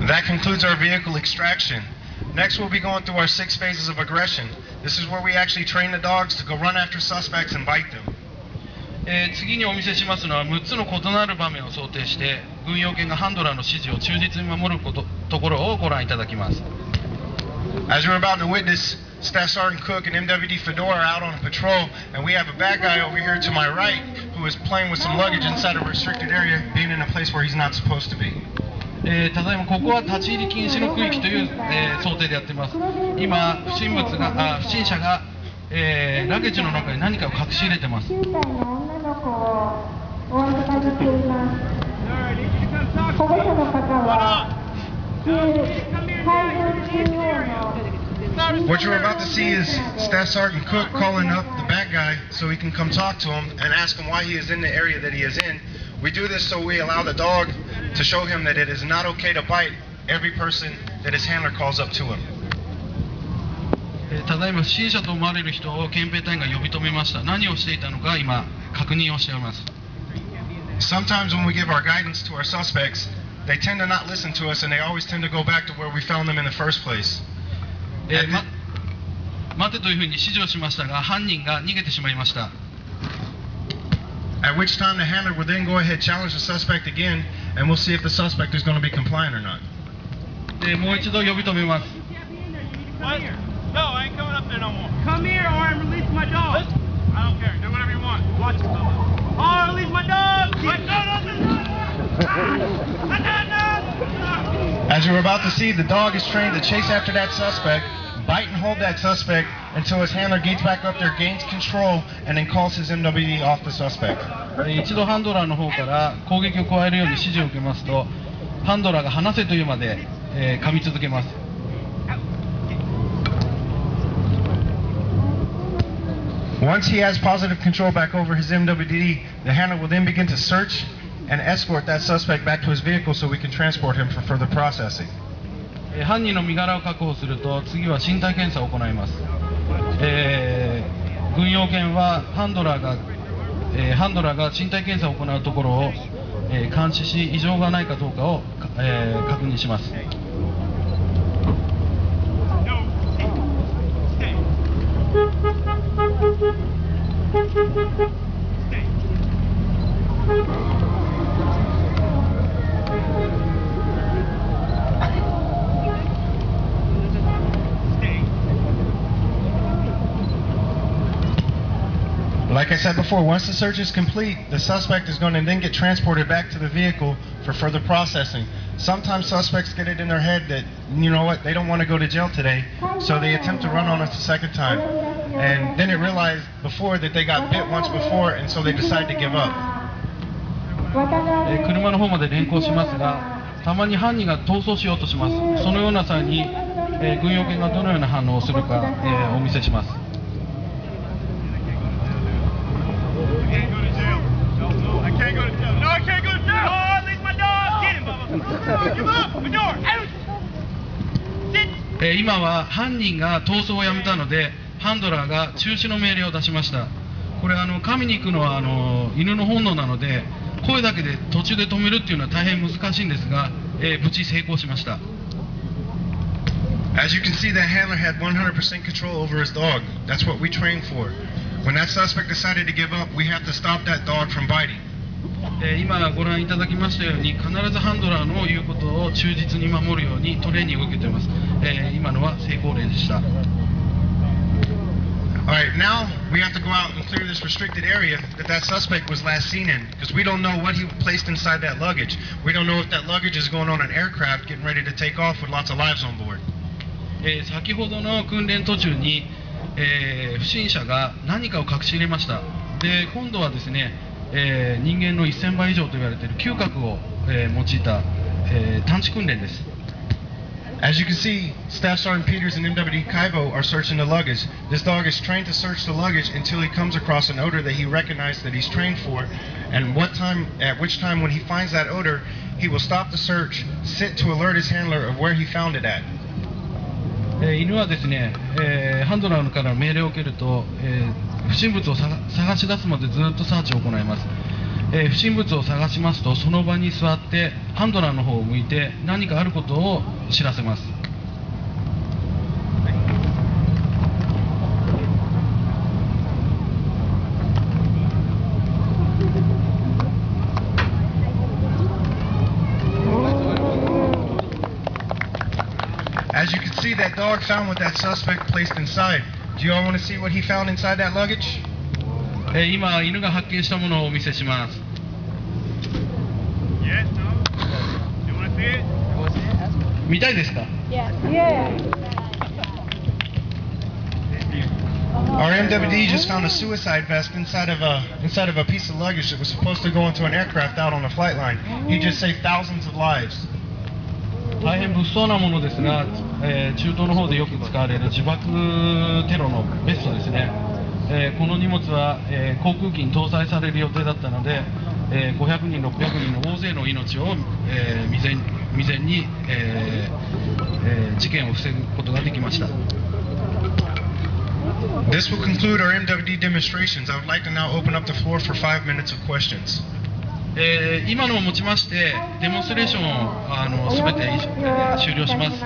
That concludes our vehicle extraction. Next, we'll be going through our 6 phases of aggression. This is where we actually train the dogs to go run after suspects and bite them. 次にお見せしますのは6つの異なる場面を想定して軍用犬がハンドラーの指示を忠実に守るところをご覧いただきます。 As you're about to witness, Staff Sergeant Cook and MWD Fedora are out on a patrol, and we have a bad guy over here to my right who is playing with some luggage inside a restricted area, being in a place where he's not supposed to be. ただいまここは立ち入り禁止の区域という、想定でやっています。今不審者が、ラゲッジの中に何かを隠し入れてます。What you're about to see is Staff Sergeant Cook calling up the bad guy so he can come talk to him and ask him why he is in the area that he is in. We do this so we allow the dog to show him that it is not okay to bite every person that his handler calls up to him. ただいま不審者と思われる人を憲兵隊員が呼び止めました。何をしていたのか今確認をしております。 Sometimes when we give our guidance to our suspects, they tend to not listen to us and they always tend to go back to where we found them in the first place. 待てというふうに指示をしましたが犯人が逃げてしまいました。 At which time the handler will then go ahead challenge the suspect again, and we'll see if the suspect is going to be compliant or not. もう一度呼び止めます。 No, I ain't coming up there no more. Come here or I'm releasing my dog. I don't care. Do whatever you want. Watch it. Oh, release my dog. As you're about to see, the dog is trained to chase after that suspect, bite and hold that suspect until his handler gets back up there, gains control, and then calls his MWD off the suspect. 一度ハンドラーの方から攻撃を加えるように指示を受けますと、ハンドラーが離せというまで、噛み続けます。 Once he has positive control back over his MWD, the handler will then begin to search and escort that suspect back to his vehicle so we can transport him for further processing. 犯人の身柄を確保すると次は身体検査を行います。軍用犬はハンドラーが身体検査を行うところを、監視し異常がないかどうかを、確認します。 Like I said before, once the search is complete, the suspect is going to then get transported back to the vehicle for further processing. Sometimes suspects get it in their head that, you know what, they don't want to go to jail today, so they attempt to run on us a second time. And then they realize before that they got bit once before, and so they decide to give up. 車の方まで連行しますが、たまに犯人が逃走しようとします。そのような際に、軍用犬がどのような反応をするか、お見せします。 今は犯人が逃走をやめたのでハンドラーが中止の命令を出しました。これ噛みに行くのは犬の本能なので声だけで途中で止めるっていうのは大変難しいんですが、無事成功しました。 As you can see, that handler had 100% control over his dog. That's what we train for. When that suspect decided to give up, we have to stop that dog from biting. 今ご覧いただきましたように必ずハンドラーの言うことを忠実に守るようにトレーニングを受けています。今のは成功例でした。 Alright, now we have to go out and clear this restricted area that suspect was last seen in, because we don't know what he placed inside that luggage. We don't know if that luggage is going on an aircraft getting ready to take off with lots of lives on board. 先ほどの訓練途中に、不審者が何かを隠し入れました。で、今度はですね、人間の1000倍以上と言われている嗅覚を、用いた、探知訓練です。 As you can see, Staff Sergeant Peters and MWD Kaivo are searching the luggage. This dog is trained to search the luggage until he comes across an odor that he recognized that he's trained for, and at which time when he finds that odor, he will stop the search, sit to alert his handler of where he found it at. 犬はですね、ハンドラーから命令を受けると、不審物を探し出すまでずっとサーチを行います。不審物を探しますと、その場に座ってハンドラーの方を向いて何かあることを知らせます。As you can see, that dog found what that suspect placed inside. Do you all want to see what he found inside that luggage? 今、犬が発見したものをお見せします。Yes, no? You want to see it? 見たいですか？ Our MWD just found a suicide vest inside of a piece of luggage that was supposed to go into an aircraft out on a flight line. He just saved thousands of lives. 大変物騒なものですが、中東の方でよく使われる自爆テロのベストですね。この荷物は、航空機に搭載される予定だったので、500人、600人の大勢の命を、未然に、事件を防ぐことができました。This will conclude our MWD demonstrations. I would like to now open up the floor for 5 minutes of questions. 今のをもちましてデモンストレーションを全て終了します。